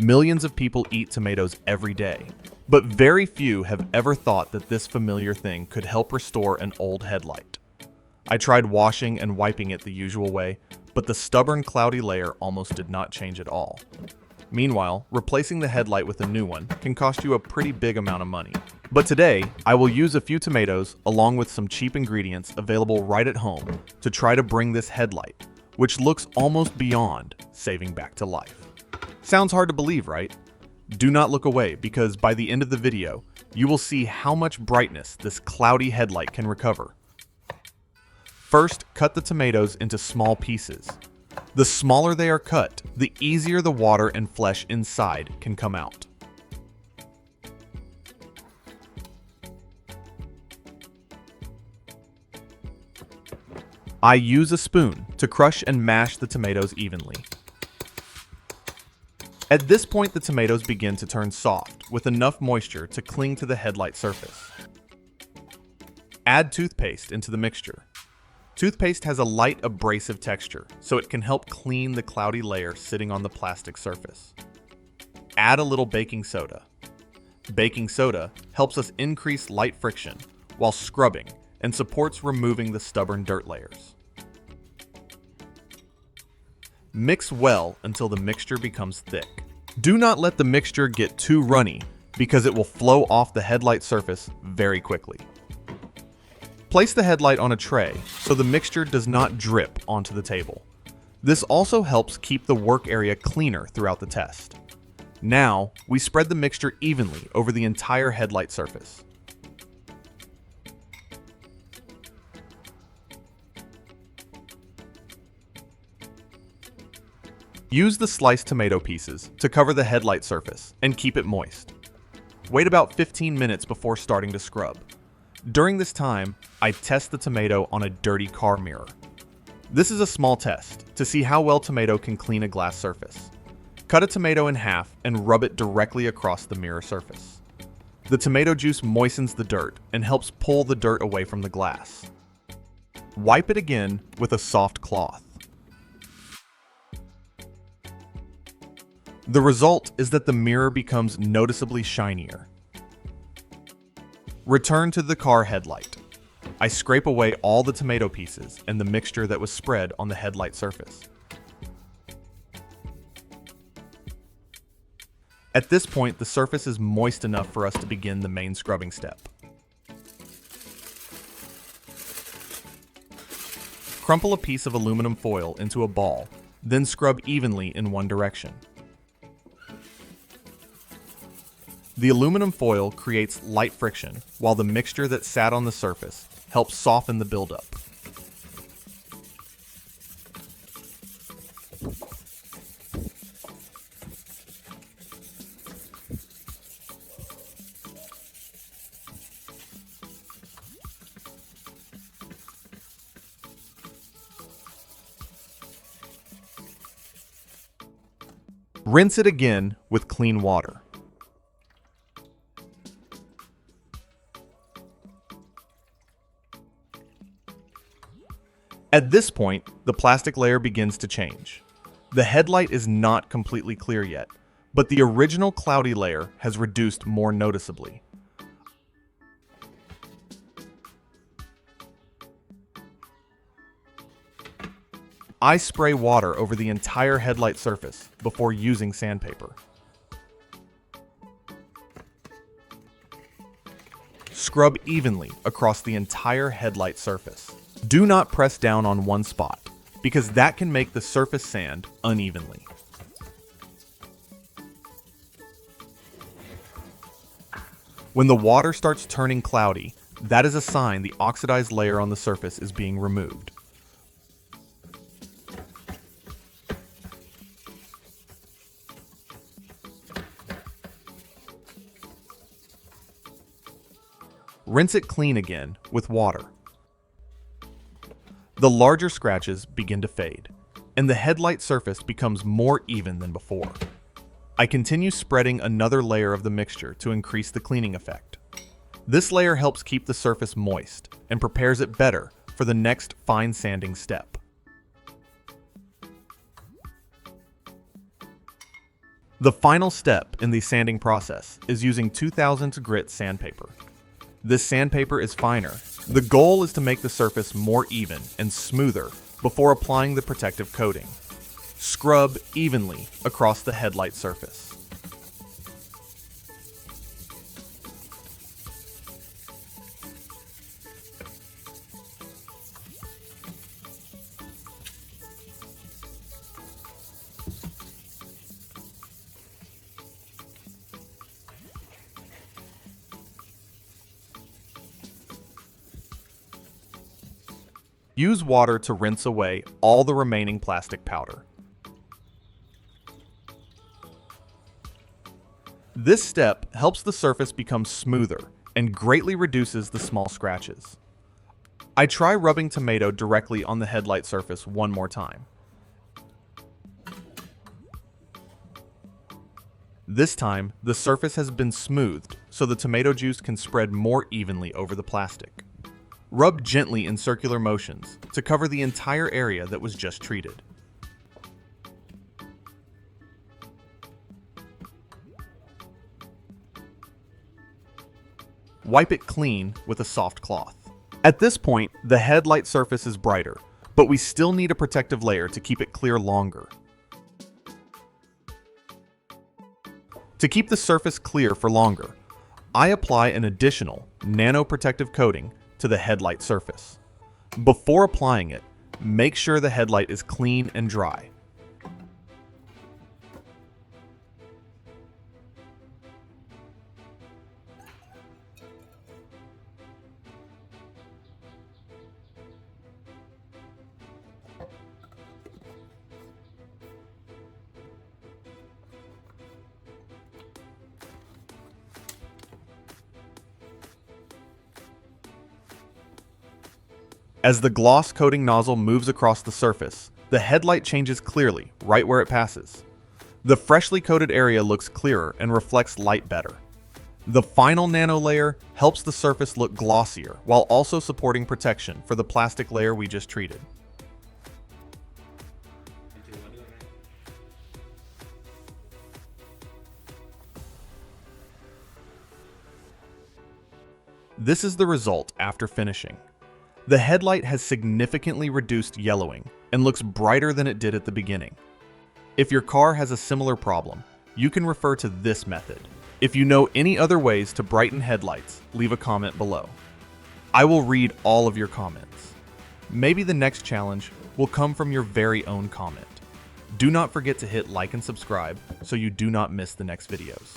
Millions of people eat tomatoes every day, but very few have ever thought that this familiar thing could help restore an old headlight. I tried washing and wiping it the usual way, but the stubborn cloudy layer almost did not change at all. Meanwhile, replacing the headlight with a new one can cost you a pretty big amount of money. But today, I will use a few tomatoes along with some cheap ingredients available right at home to try to bring this headlight, which looks almost beyond saving back to life. Sounds hard to believe, right? Do not look away, because by the end of the video, you will see how much brightness this cloudy headlight can recover. First, cut the tomatoes into small pieces. The smaller they are cut, the easier the water and flesh inside can come out. I use a spoon to crush and mash the tomatoes evenly. At this point, the tomatoes begin to turn soft, with enough moisture to cling to the headlight surface. Add toothpaste into the mixture. Toothpaste has a light abrasive texture, so it can help clean the cloudy layer sitting on the plastic surface. Add a little baking soda. Baking soda helps us increase light friction while scrubbing and supports removing the stubborn dirt layers. Mix well until the mixture becomes thick. Do not let the mixture get too runny because it will flow off the headlight surface very quickly. Place the headlight on a tray so the mixture does not drip onto the table. This also helps keep the work area cleaner throughout the test. Now, we spread the mixture evenly over the entire headlight surface. Use the sliced tomato pieces to cover the headlight surface and keep it moist. Wait about 15 minutes before starting to scrub. During this time, I test the tomato on a dirty car mirror. This is a small test to see how well tomato can clean a glass surface. Cut a tomato in half and rub it directly across the mirror surface. The tomato juice moistens the dirt and helps pull the dirt away from the glass. Wipe it again with a soft cloth. The result is that the mirror becomes noticeably shinier. Return to the car headlight. I scrape away all the tomato pieces and the mixture that was spread on the headlight surface. At this point, the surface is moist enough for us to begin the main scrubbing step. Crumple a piece of aluminum foil into a ball, then scrub evenly in one direction. The aluminum foil creates light friction, while the mixture that sat on the surface helps soften the buildup. Rinse it again with clean water. At this point, the plastic layer begins to change. The headlight is not completely clear yet, but the original cloudy layer has reduced more noticeably. I spray water over the entire headlight surface before using sandpaper. Scrub evenly across the entire headlight surface. Do not press down on one spot, because that can make the surface sand unevenly. When the water starts turning cloudy, that is a sign the oxidized layer on the surface is being removed. Rinse it clean again with water. The larger scratches begin to fade, and the headlight surface becomes more even than before. I continue spreading another layer of the mixture to increase the cleaning effect. This layer helps keep the surface moist and prepares it better for the next fine sanding step. The final step in the sanding process is using 2000 grit sandpaper. This sandpaper is finer. The goal is to make the surface more even and smoother before applying the protective coating. Scrub evenly across the headlight surface. Use water to rinse away all the remaining plastic powder. This step helps the surface become smoother and greatly reduces the small scratches. I try rubbing tomato directly on the headlight surface one more time. This time, the surface has been smoothed so the tomato juice can spread more evenly over the plastic. Rub gently in circular motions to cover the entire area that was just treated. Wipe it clean with a soft cloth. At this point, the headlight surface is brighter, but we still need a protective layer to keep it clear longer. To keep the surface clear for longer, I apply an additional nano-protective coating to the headlight surface. Before applying it, make sure the headlight is clean and dry. As the gloss coating nozzle moves across the surface, the headlight changes clearly right where it passes. The freshly coated area looks clearer and reflects light better. The final nano layer helps the surface look glossier while also supporting protection for the plastic layer we just treated. This is the result after finishing. The headlight has significantly reduced yellowing and looks brighter than it did at the beginning. If your car has a similar problem, you can refer to this method. If you know any other ways to brighten headlights, leave a comment below. I will read all of your comments. Maybe the next challenge will come from your very own comment. Do not forget to hit like and subscribe so you do not miss the next videos.